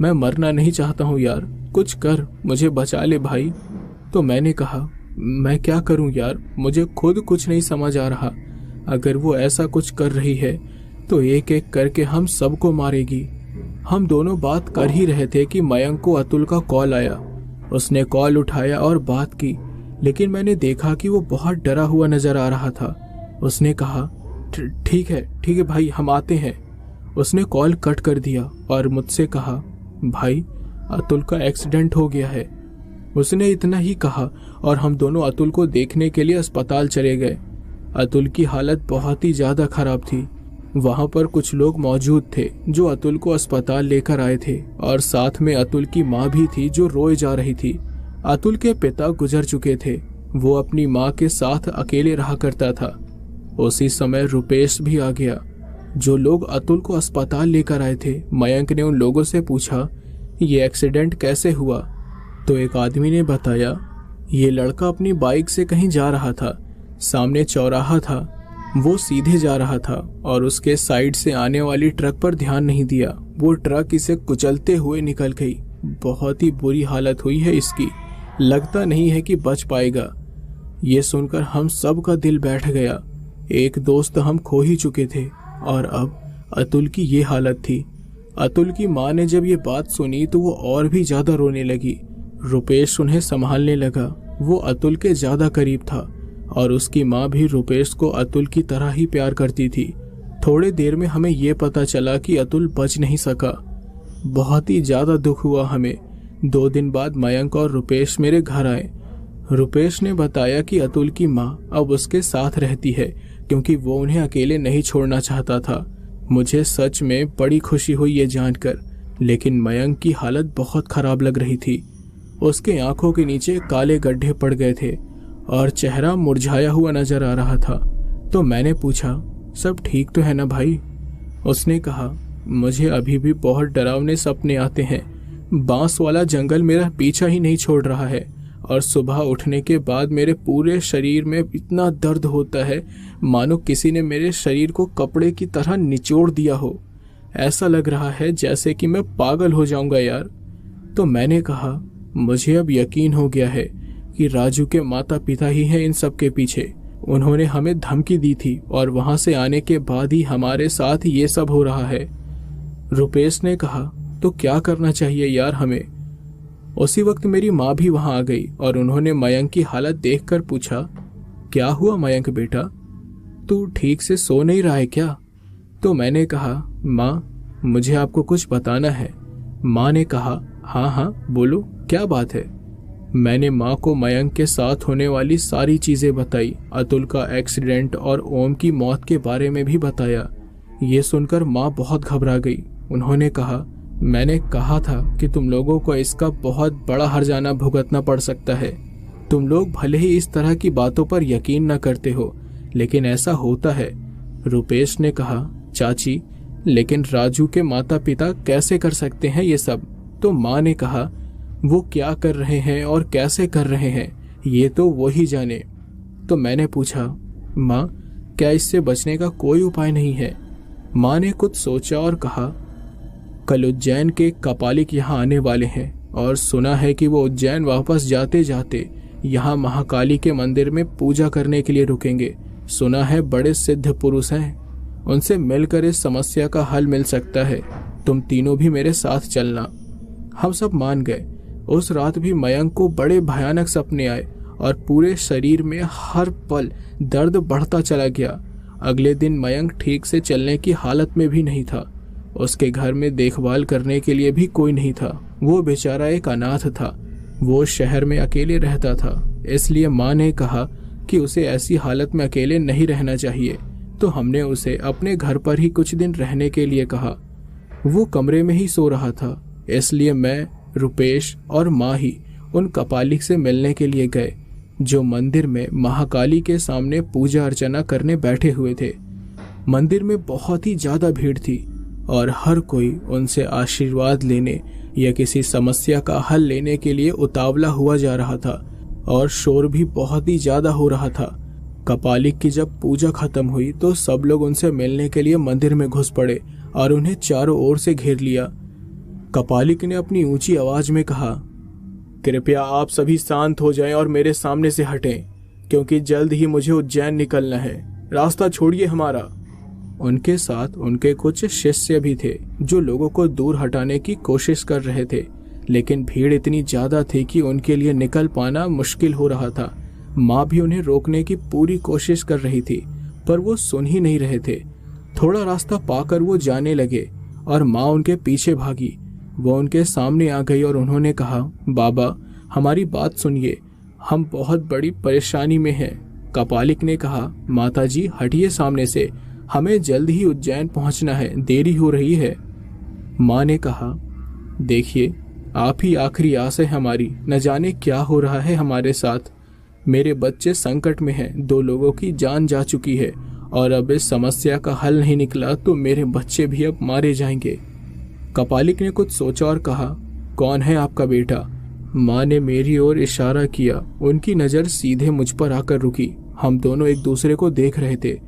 मैं मरना नहीं चाहता हूँ यार, कुछ कर, मुझे बचा ले भाई। तो मैंने कहा, मैं क्या करूँ यार, मुझे खुद कुछ नहीं समझ आ रहा। अगर वो ऐसा कुछ कर रही है तो एक एक करके हम सबको मारेगी। हम दोनों बात कर ही रहे थे कि मयंक को अतुल का कॉल आया। उसने कॉल उठाया और बात की, लेकिन मैंने देखा कि वो बहुत डरा हुआ नजर आ रहा था। उसने कहा, ठीक है भाई, हम आते हैं। उसने कॉल कट कर दिया और मुझसे कहा, भाई अतुल का एक्सीडेंट हो गया है। उसने इतना ही कहा और हम दोनों अतुल को देखने के लिए अस्पताल चले गए। अतुल की हालत बहुत ही ज्यादा खराब थी। वहां पर कुछ लोग मौजूद थे जो अतुल को अस्पताल लेकर आए थे, और साथ में अतुल की माँ भी थी जो रोए जा रही थी। अतुल के पिता गुजर चुके थे, वो अपनी माँ के साथ अकेले रहा करता था। उसी समय रुपेश भी आ गया। जो लोग अतुल को अस्पताल लेकर आए थे, मयंक ने उन लोगों से पूछा, ये एक्सीडेंट कैसे हुआ? तो एक आदमी ने बताया, ये लड़का अपनी बाइक से कहीं जा रहा था, सामने चौराहा था, वो सीधे जा रहा था और उसके साइड से आने वाली ट्रक पर ध्यान नहीं दिया। वो ट्रक इसे कुचलते हुए निकल गई। बहुत ही बुरी हालत हुई है इसकी, लगता नहीं है कि बच पाएगा। ये सुनकर हम सब का दिल बैठ गया। एक दोस्त हम खो ही चुके थे और अब अतुल की ये हालत थी। अतुल की माँ ने जब ये बात सुनी तो वो और भी ज्यादा रोने लगी। रुपेश उन्हें संभालने लगा। वो अतुल के ज्यादा करीब था और उसकी माँ भी रुपेश को अतुल की तरह ही प्यार करती थी। थोड़े देर में हमें ये पता चला कि अतुल बच नहीं सका। बहुत ही ज्यादा दुख हुआ हमें। 2 दिन बाद मयंक और रुपेश मेरे घर आए। रुपेश ने बताया कि अतुल की माँ अब उसके साथ रहती है क्योंकि वो उन्हें अकेले नहीं छोड़ना चाहता था। मुझे सच में बड़ी खुशी हुई ये जानकर, लेकिन मयंक की हालत बहुत खराब लग रही थी। उसके आंखों के नीचे काले गड्ढे पड़ गए थे और चेहरा मुरझाया हुआ नजर आ रहा था। तो मैंने पूछा, सब ठीक तो है ना भाई? उसने कहा, मुझे अभी भी बहुत डरावने सपने आते हैं। बांस वाला जंगल मेरा पीछा ही नहीं छोड़ रहा है और सुबह उठने के बाद मेरे पूरे शरीर में इतना दर्द होता है मानो किसी ने मेरे शरीर को कपड़े की तरह निचोड़ दिया हो। ऐसा लग रहा है जैसे कि मैं पागल हो जाऊंगा यार। तो मैंने कहा, मुझे अब यकीन हो गया है कि राजू के माता पिता ही हैं इन सब के पीछे। उन्होंने हमें धमकी दी थी और वहां से आने के बाद ही हमारे साथ ये सब हो रहा है। रुपेश ने कहा, तो क्या करना चाहिए यार हमें? उसी वक्त मेरी माँ भी वहां आ गई और उन्होंने मयंक की हालत देखकर पूछा, क्या हुआ मयंक बेटा, तू ठीक से सो नहीं रहा है क्या? तो मैंने कहा, माँ मुझे आपको कुछ बताना है। माँ ने कहा, हाँ बोलो, क्या बात है? मैंने माँ को मयंक के साथ होने वाली सारी चीजें बताई। अतुल का एक्सीडेंट और ओम की मौत के बारे में भी बताया। ये सुनकर माँ बहुत घबरा गई। उन्होंने कहा, मैंने कहा था कि तुम लोगों को इसका बहुत बड़ा हर्जाना भुगतना पड़ सकता है। तुम लोग भले ही इस तरह की बातों पर यकीन न करते हो, लेकिन ऐसा होता है। रुपेश ने कहा, चाची लेकिन राजू के माता पिता कैसे कर सकते हैं ये सब? तो माँ ने कहा, वो क्या कर रहे हैं और कैसे कर रहे हैं ये तो वो ही जाने। तो मैंने पूछा, माँ क्या इससे बचने का कोई उपाय नहीं है? माँ ने कुछ सोचा और कहा, कल उज्जैन के कपालिक यहाँ आने वाले हैं और सुना है कि वो उज्जैन वापस जाते जाते यहाँ महाकाली के मंदिर में पूजा करने के लिए रुकेंगे। सुना है बड़े सिद्ध पुरुष हैं, उनसे मिलकर इस समस्या का हल मिल सकता है। तुम तीनों भी मेरे साथ चलना। हम सब मान गए। उस रात भी मयंक को बड़े भयानक सपने आए और पूरे शरीर में हर पल दर्द बढ़ता चला गया। अगले दिन मयंक ठीक से चलने की हालत में भी नहीं था। उसके घर में देखभाल करने के लिए भी कोई नहीं था। वो बेचारा एक अनाथ था। वो शहर में अकेले रहता था, इसलिए माँ ने कहा कि उसे ऐसी हालत में अकेले नहीं रहना चाहिए, तो हमने उसे अपने घर पर ही कुछ दिन रहने के लिए कहा। वो कमरे में ही सो रहा था, इसलिए मैं, रुपेश और माँ ही उन कपालिक से मिलने के लिए गए, जो मंदिर में महाकाली के सामने पूजा अर्चना करने बैठे हुए थे। मंदिर में बहुत ही ज्यादा भीड़ थी और हर कोई उनसे आशीर्वाद लेने या किसी समस्या का हल लेने के लिए उतावला हुआ जा रहा था और शोर भी बहुत ही ज्यादा हो रहा था। कपालिक की जब पूजा खत्म हुई तो सब लोग उनसे मिलने के लिए मंदिर में घुस पड़े और उन्हें चारों ओर से घेर लिया। कपालिक ने अपनी ऊंची आवाज में कहा, कृपया आप सभी शांत हो जाएं और मेरे सामने से हटें, क्योंकि जल्द ही मुझे उज्जैन निकलना है। रास्ता छोड़िए हमारा। उनके साथ उनके कुछ शिष्य भी थे जो लोगों को दूर हटाने की कोशिश कर रहे थे, लेकिन भीड़ इतनी ज्यादा थी कि उनके लिए निकल पाना मुश्किल हो रहा था। माँ भी उन्हें रोकने की पूरी कोशिश कर रही थी, पर वो सुन ही नहीं रहे थे। थोड़ा रास्ता पाकर वो जाने लगे और माँ उनके पीछे भागी। वो उनके सामने आ गई और उन्होंने कहा, बाबा हमारी बात सुनिए, हम बहुत बड़ी परेशानी में हैं। कपालिक ने कहा, माताजी हटिए सामने से, हमें जल्द ही उज्जैन पहुंचना है, देरी हो रही है। माँ ने कहा, देखिए आप ही आखिरी आस है हमारी, न जाने क्या हो रहा है हमारे साथ। मेरे बच्चे संकट में हैं, 2 लोगों की जान जा चुकी है और अब इस समस्या का हल नहीं निकला तो मेरे बच्चे भी अब मारे जाएंगे। कपालिक ने कुछ सोचा और कहा, कौन है आपका बेटा? माँ ने मेरी ओर इशारा किया। उनकी नज़र सीधे मुझ पर आकर रुकी। हम दोनों एक दूसरे को देख रहे थे।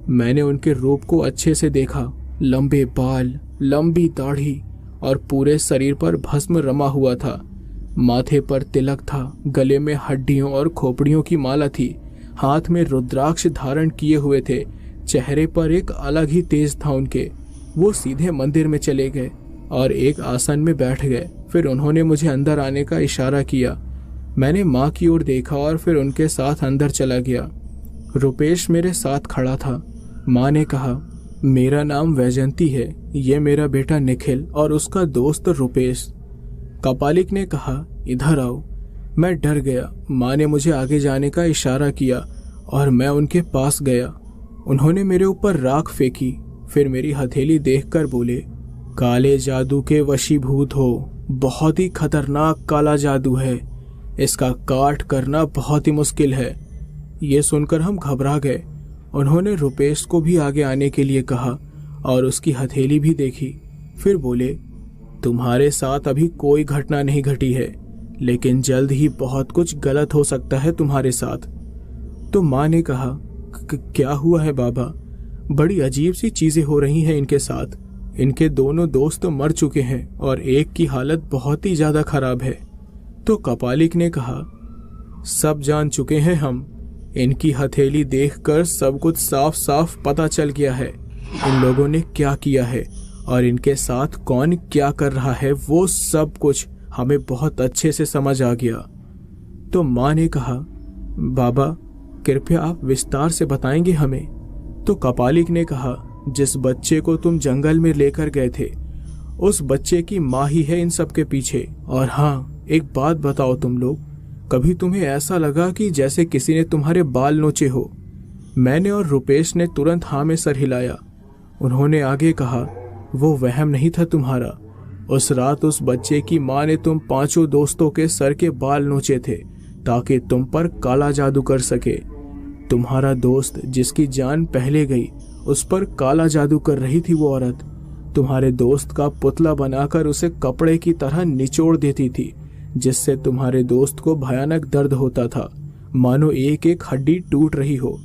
मैंने उनके रूप को अच्छे से देखा। लंबे बाल, लंबी दाढ़ी और पूरे शरीर पर भस्म रमा हुआ था। माथे पर तिलक था, गले में हड्डियों और खोपड़ियों की माला थी, हाथ में रुद्राक्ष धारण किए हुए थे। चेहरे पर एक अलग ही तेज था उनके। वो सीधे मंदिर में चले गए और एक आसन में बैठ गए। फिर उन्होंने मुझे अंदर आने का इशारा किया। मैंने माँ की ओर देखा और फिर उनके साथ अंदर चला गया। रुपेश मेरे साथ खड़ा था। माँ ने कहा, मेरा नाम वैजंती है, ये मेरा बेटा निखिल और उसका दोस्त रुपेश। कपालिक ने कहा, इधर आओ। मैं डर गया। माँ ने मुझे आगे जाने का इशारा किया और मैं उनके पास गया। उन्होंने मेरे ऊपर राख फेंकी, फिर मेरी हथेली देखकर बोले, काले जादू के वशीभूत हो। बहुत ही खतरनाक काला जादू है, इसका काट करना बहुत ही मुश्किल है। ये सुनकर हम घबरा गए। उन्होंने रुपेश को भी आगे आने के लिए कहा और उसकी हथेली भी देखी। फिर बोले, तुम्हारे साथ अभी कोई घटना नहीं घटी है, लेकिन जल्द ही बहुत कुछ गलत हो सकता है तुम्हारे साथ। तो माँ ने कहा, क्या हुआ है बाबा? बड़ी अजीब सी चीजें हो रही हैं इनके साथ। इनके दोनों दोस्त मर चुके हैं और एक की हालत बहुत ही ज्यादा खराब है। तो कपालिक ने कहा, सब जान चुके हैं हम। इनकी हथेली देखकर सब कुछ साफ साफ पता चल गया है। इन लोगों ने क्या किया है और इनके साथ कौन क्या कर रहा है, वो सब कुछ हमें बहुत अच्छे से समझ आ गया। तो माँ ने कहा, बाबा कृपया आप विस्तार से बताएंगे हमें। तो कपालिक ने कहा, जिस बच्चे को तुम जंगल में लेकर गए थे, उस बच्चे की माँ ही है इन सब के पीछे। और हाँ, एक बात बताओ तुम लोग, कभी तुम्हें ऐसा लगा कि जैसे किसी ने तुम्हारे बाल नोचे हो? मैंने और रुपेश ने तुरंत हाँ में सर हिलाया। उन्होंने आगे कहा, वो वहम नहीं था तुम्हारा। उस रात उस बच्चे की माँ ने तुम 5 दोस्तों के सर के बाल नोचे थे ताकि तुम पर काला जादू कर सके। तुम्हारा दोस्त जिसकी जान पहले गई, उस पर काला जादू कर रही थी वो औरत। तुम्हारे दोस्त का पुतला बनाकर उसे कपड़े की तरह निचोड़ देती थी, जिससे तुम्हारे दोस्त को भयानक दर्द होता था, मानो एक एक हड्डी टूट रही हो।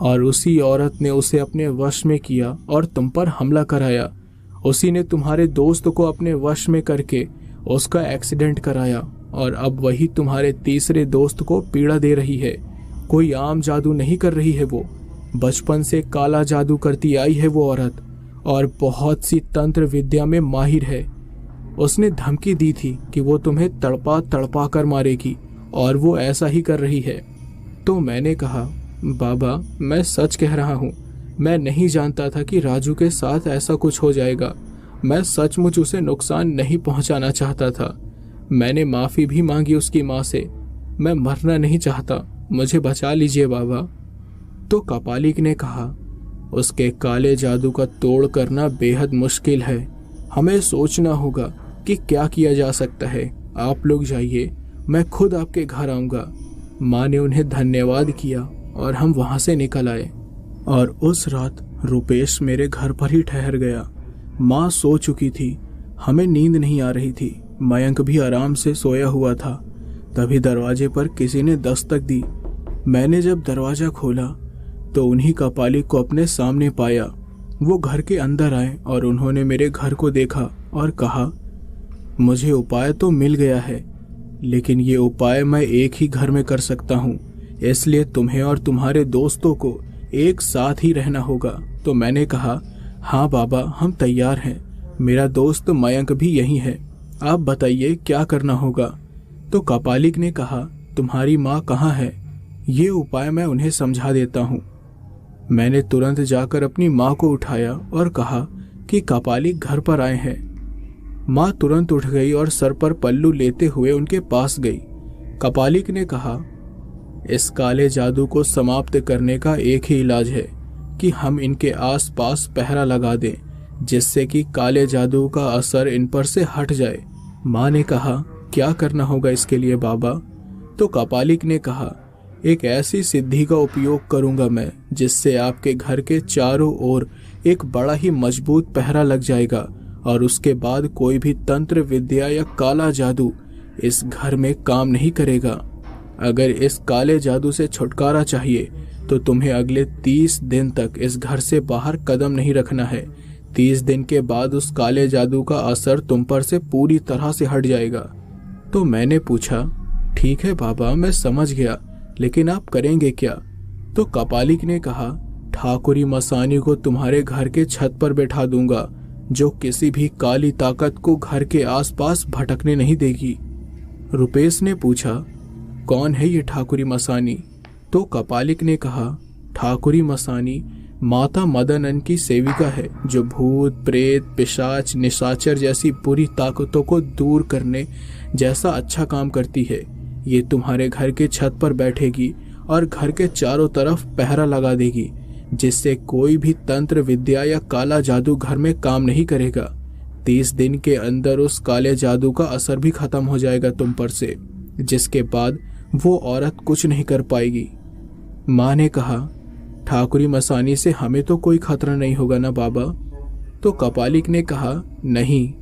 और उसी औरत ने उसे अपने वश में किया और तुम पर हमला कराया। उसी ने तुम्हारे दोस्त को अपने वश में करके उसका एक्सीडेंट कराया और अब वही तुम्हारे तीसरे दोस्त को पीड़ा दे रही है। कोई आम जादू नहीं कर रही है, वो बचपन से काला जादू करती आई है वो औरत, और बहुत सी तंत्र विद्या में माहिर है। उसने धमकी दी थी कि वो तुम्हें तड़पा तड़पा कर मारेगी और वो ऐसा ही कर रही है। तो मैंने कहा, बाबा मैं सच कह रहा हूँ, मैं नहीं जानता था कि राजू के साथ ऐसा कुछ हो जाएगा। मैं सचमुच उसे नुकसान नहीं पहुंचाना चाहता था। मैंने माफ़ी भी मांगी उसकी माँ से। मैं मरना नहीं चाहता, मुझे बचा लीजिए बाबा। तो कपालिक ने कहा, उसके काले जादू का तोड़ करना बेहद मुश्किल है। हमें सोचना होगा कि क्या किया जा सकता है। आप लोग जाइए, मैं खुद आपके घर आऊँगा। माँ ने उन्हें धन्यवाद किया और हम वहाँ से निकल आए। और उस रात रुपेश मेरे घर पर ही ठहर गया। माँ सो चुकी थी, हमें नींद नहीं आ रही थी। मयंक भी आराम से सोया हुआ था। तभी दरवाजे पर किसी ने दस्तक दी। मैंने जब दरवाज़ा खोला तो उन्हीं कपालिक को अपने सामने पाया। वो घर के अंदर आए और उन्होंने मेरे घर को देखा और कहा, मुझे उपाय तो मिल गया है, लेकिन ये उपाय मैं एक ही घर में कर सकता हूँ, इसलिए तुम्हें और तुम्हारे दोस्तों को एक साथ ही रहना होगा। तो मैंने कहा, हाँ बाबा हम तैयार हैं, मेरा दोस्त मयंक भी यहीं है, आप बताइए क्या करना होगा। तो कपालिक ने कहा, तुम्हारी माँ कहाँ है, ये उपाय मैं उन्हें समझा देता हूँ। मैंने तुरंत जाकर अपनी माँ को उठाया और कहा कि कपालिक घर पर आए हैं। माँ तुरंत उठ गई और सर पर पल्लू लेते हुए उनके पास गई। कपालिक ने कहा, इस काले जादू को समाप्त करने का एक ही इलाज है कि हम इनके आसपास पहरा लगा दें, जिससे कि काले जादू का असर इन पर से हट जाए। माँ ने कहा, क्या करना होगा इसके लिए बाबा? तो कपालिक ने कहा, एक ऐसी सिद्धि का उपयोग करूंगा मैं जिससे आपके घर के चारों ओर एक बड़ा ही मजबूत पहरा लग जाएगा और उसके बाद कोई भी तंत्र विद्या या काला जादू इस घर में काम नहीं करेगा। अगर इस काले जादू से छुटकारा चाहिए तो तुम्हें अगले 30 दिन तक इस घर से बाहर कदम नहीं रखना है। 30 दिन के बाद उस काले जादू का असर तुम पर से पूरी तरह से हट जाएगा। तो मैंने पूछा, ठीक है बाबा मैं समझ गया, लेकिन आप करेंगे क्या? तो कपालिक ने कहा, ठाकुरी मसानी को तुम्हारे घर के छत पर बैठा दूंगा, जो किसी भी काली ताकत को घर के आसपास भटकने नहीं देगी। रुपेश ने पूछा, कौन है ये ठाकुरी मसानी? तो कपालिक ने कहा, ठाकुरी मसानी माता मदनन की सेविका है, जो भूत प्रेत पिशाच निशाचर जैसी बुरी ताकतों को दूर करने जैसा अच्छा काम करती है। ये तुम्हारे घर के छत पर बैठेगी और घर के चारों तरफ पहरा लगा देगी, जिससे कोई भी तंत्र विद्या या काला जादू घर में काम नहीं करेगा। 30 दिन के अंदर उस काले जादू का असर भी खत्म हो जाएगा तुम पर से, जिसके बाद वो औरत कुछ नहीं कर पाएगी। माँ ने कहा, ठाकुरी मसानी से हमें तो कोई खतरा नहीं होगा ना बाबा? तो कपालिक ने कहा, नहीं,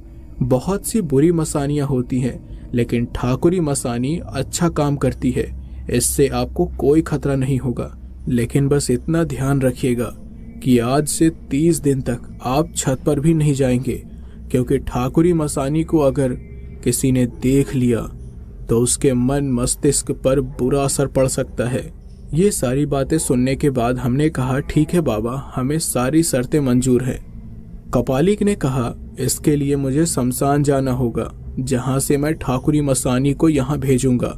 बहुत सी बुरी मसानियाँ होती हैं, लेकिन ठाकुरी मसानी अच्छा काम करती है, इससे आपको कोई खतरा नहीं होगा। लेकिन बस इतना ध्यान रखिएगा कि आज से 30 दिन तक आप छत पर भी नहीं जाएंगे, क्योंकि ठाकुरी मसानी को अगर किसी ने देख लिया तो उसके मन मस्तिष्क पर बुरा असर पड़ सकता है। ये सारी बातें सुनने के बाद हमने कहा, ठीक है बाबा, हमें सारी शर्तें मंजूर हैं। कपालिक ने कहा, इसके लिए मुझे शमशान जाना होगा, जहाँ से मैं ठाकुरी मसानी को यहाँ भेजूंगा।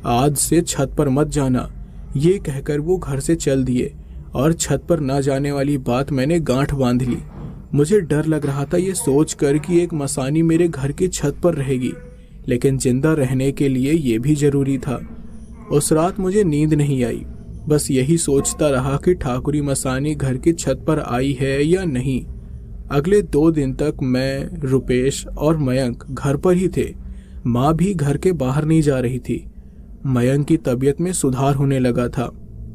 आज से छत पर मत जाना। ये कहकर वो घर से चल दिए और छत पर ना जाने वाली बात मैंने गांठ बांध ली। मुझे डर लग रहा था ये सोचकर कि एक मसानी मेरे घर की छत पर रहेगी, लेकिन जिंदा रहने के लिए ये भी जरूरी था। उस रात मुझे नींद नहीं आई, बस यही सोचता रहा कि ठाकुरी मसानी घर की छत पर आई है या नहीं। अगले 2 दिन तक मैं, रुपेश और मयंक घर पर ही थे। माँ भी घर के बाहर नहीं जा रही थी। मयंक की तबीयत में सुधार होने लगा था।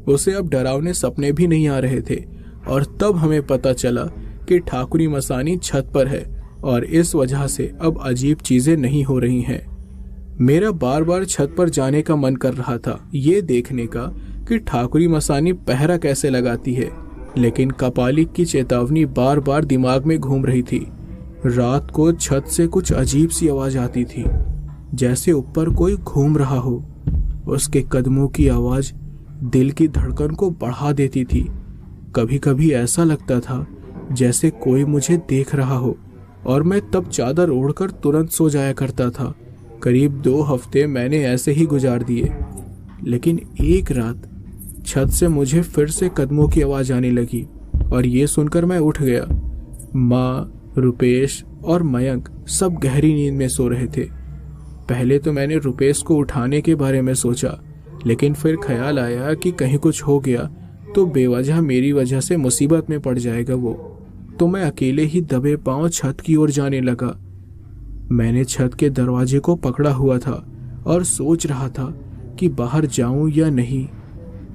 उसे अब डरावने सपने भी नहीं आ रहे थे और तब हमें पता चला कि ठाकुरी मसानी छत पर है और इस वजह से अब अजीब चीजें नहीं हो रही हैं। मेरा बार बार छत पर जाने का मन कर रहा था, ये देखने का कि ठाकुरी मसानी पहरा कैसे लगाती है, लेकिन कपालिक की चेतावनी बार बार दिमाग में घूम रही थी। रात को छत से कुछ अजीब सी आवाज आती थी, जैसे ऊपर कोई घूम रहा हो। उसके कदमों की आवाज दिल की धड़कन को बढ़ा देती थी। कभी कभी ऐसा लगता था जैसे कोई मुझे देख रहा हो और मैं तब चादर ओढ़कर तुरंत सो जाया करता था। करीब 2 हफ्ते मैंने ऐसे ही गुजार दिए, लेकिन एक रात छत से मुझे फिर से कदमों की आवाज़ आने लगी और ये सुनकर मैं उठ गया। माँ, रुपेश और मयंक सब गहरी नींद में सो रहे थे। पहले तो मैंने रुपेश को उठाने के बारे में सोचा, लेकिन फिर ख्याल आया कि कहीं कुछ हो गया तो बेवजह मेरी वजह से मुसीबत में पड़ जाएगा वो। तो मैं अकेले ही दबे पांव छत की ओर जाने लगा। मैंने छत के दरवाजे को पकड़ा हुआ था और सोच रहा था कि बाहर जाऊं या नहीं।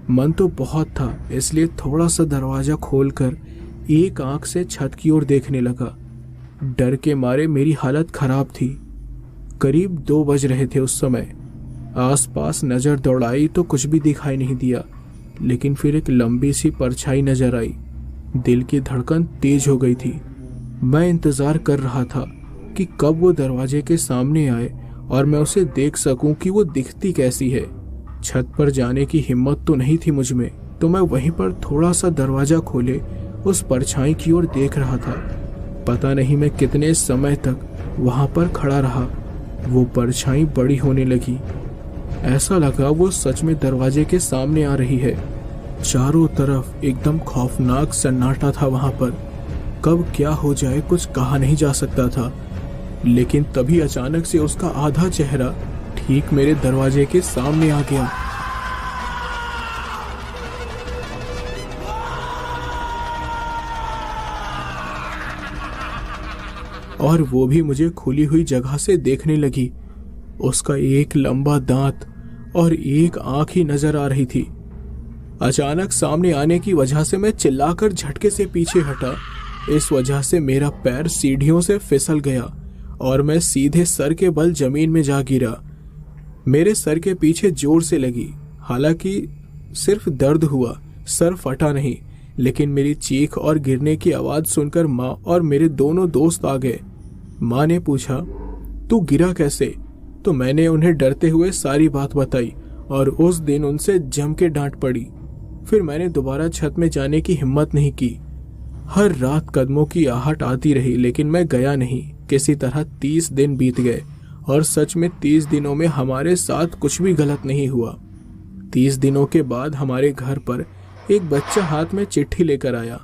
मन तो बहुत था, इसलिए थोड़ा सा दरवाजा खोलकर एक आंख से छत की ओर देखने लगा। डर के मारे मेरी हालत खराब थी। करीब 2 बज रहे थे उस समय। आसपास नजर दौड़ाई तो कुछ भी दिखाई नहीं दिया, लेकिन फिर एक लंबी सी परछाई नजर आई। दिल की धड़कन तेज हो गई थी। मैं इंतजार कर रहा था कि कब वो दरवाजे के सामने आए और मैं उसे देख सकूं कि वो दिखती कैसी है। छत पर जाने की हिम्मत तो नहीं थी मुझ में, तो मैं वहीं पर थोड़ा सा दरवाजा खोले उस परछाई की ओर देख रहा था। पता नहीं मैं कितने समय तक वहां पर खड़ा रहा। वो परछाई बड़ी होने लगी। ऐसा लगा वो सच में दरवाजे के सामने आ रही है। चारों तरफ एकदम खौफनाक सन्नाटा था वहां पर। कब क्या हो जाए कुछ कहा नहीं जा सकता था, लेकिन तभी अचानक से उसका आधा चेहरा ठीक मेरे दरवाजे के सामने आ गया। और वो भी मुझे खुली हुई जगह से देखने लगी। उसका एक लंबा दांत और एक आंख ही नजर आ रही थी। अचानक सामने आने की वजह से मैं चिल्लाकर झटके से पीछे हटा। इस वजह से मेरा पैर सीढ़ियों से फिसल गया और मैं सीधे सर के बल जमीन में जा गिरा। मेरे सर के पीछे जोर से लगी। हालांकि सिर्फ दर्द हुआ, सर फटा नहीं, लेकिन मेरी चीख और गिरने की आवाज सुनकर माँ और मेरे दोनों दोस्त आ गए। माँ ने पूछा, तू गिरा कैसे? तो मैंने उन्हें डरते हुए सारी बात बताई और उस दिन उनसे जम के डांट पड़ी। फिर मैंने दोबारा छत में जाने की हिम्मत नहीं की। हर रात कदमों की आहट आती रही, लेकिन मैं गया नहीं। किसी तरह 30 दिन बीत गए और सच में 30 दिनों में हमारे साथ कुछ भी गलत नहीं हुआ। 30 दिनों के बाद हमारे घर पर एक बच्चा हाथ में चिट्ठी लेकर आया।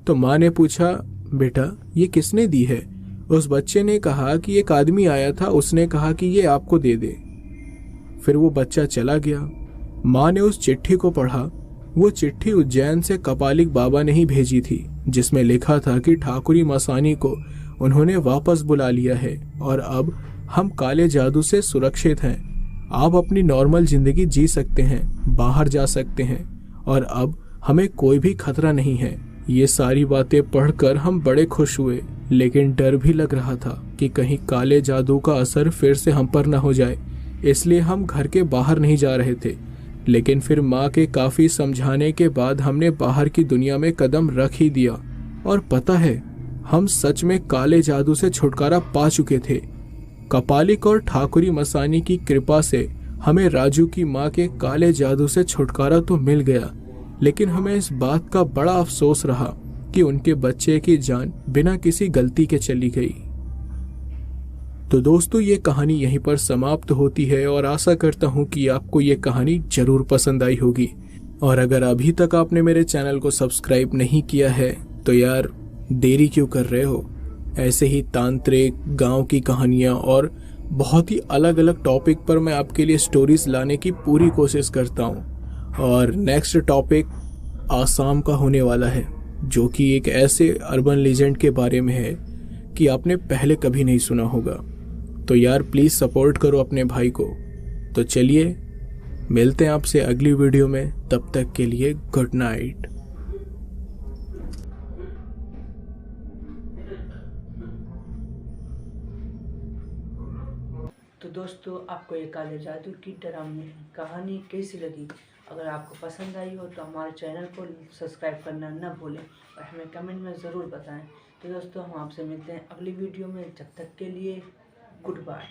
तो माँ ने पूछा, बेटा ये किसने दी है? उस बच्चे ने कहा कि एक आदमी आया था, उसने कहा कि ये आपको दे दे। फिर वो बच्चा चला गया। माँ ने उस चिट्ठी को पढ़ा। वो चिट्ठी उज्जैन से कपालिक बाबा ने ही भेजी थी, जिसमें लिखा था कि ठाकुरी मसानी को उन्होंने वापस बुला लिया है और अब हम काले जादू से सुरक्षित हैं। आप अपनी नॉर्मल जिंदगी जी सकते हैं, बाहर जा सकते हैं और अब हमें कोई भी खतरा नहीं है। ये सारी बातें पढ़कर हम बड़े खुश हुए, लेकिन डर भी लग रहा था कि कहीं काले जादू का असर फिर से हम पर न हो जाए। इसलिए हम घर के बाहर नहीं जा रहे थे। लेकिन फिर माँ के काफी समझाने के बाद हमने बाहर की दुनिया में कदम रख ही दिया और पता है, हम सच में काले जादू से छुटकारा पा चुके थे। कपालिक और ठाकुरी मसानी की कृपा से हमें राजू की माँ के काले जादू से छुटकारा तो मिल गया, लेकिन हमें इस बात का बड़ा अफसोस रहा कि उनके बच्चे की जान बिना किसी गलती के चली गई। तो दोस्तों, ये कहानी यहीं पर समाप्त होती है और आशा करता हूँ कि आपको ये कहानी जरूर पसंद आई होगी। और अगर अभी तक आपने मेरे चैनल को सब्सक्राइब नहीं किया है तो यार देरी क्यों कर रहे हो? ऐसे ही तांत्रिक, गांव की कहानियाँ और बहुत ही अलग अलग टॉपिक पर मैं आपके लिए स्टोरीज लाने की पूरी कोशिश करता हूँ। और नेक्स्ट टॉपिक आसाम का होने वाला है, जो कि एक ऐसे अर्बन लेजेंड के बारे में है कि आपने पहले कभी नहीं सुना होगा। तो यार प्लीज सपोर्ट करो अपने भाई को। तो चलिए मिलते हैं आपसे अगली वीडियो में, तब तक के लिए गुड नाइट। तो दोस्तों, आपको ये काले जादू की डरावनी कहानी कैसी लगी? अगर आपको पसंद आई हो तो हमारे चैनल को सब्सक्राइब करना न भूलें और हमें कमेंट में ज़रूर बताएं। तो दोस्तों, हम आपसे मिलते हैं अगली वीडियो में। जब तक के लिए गुड बाय।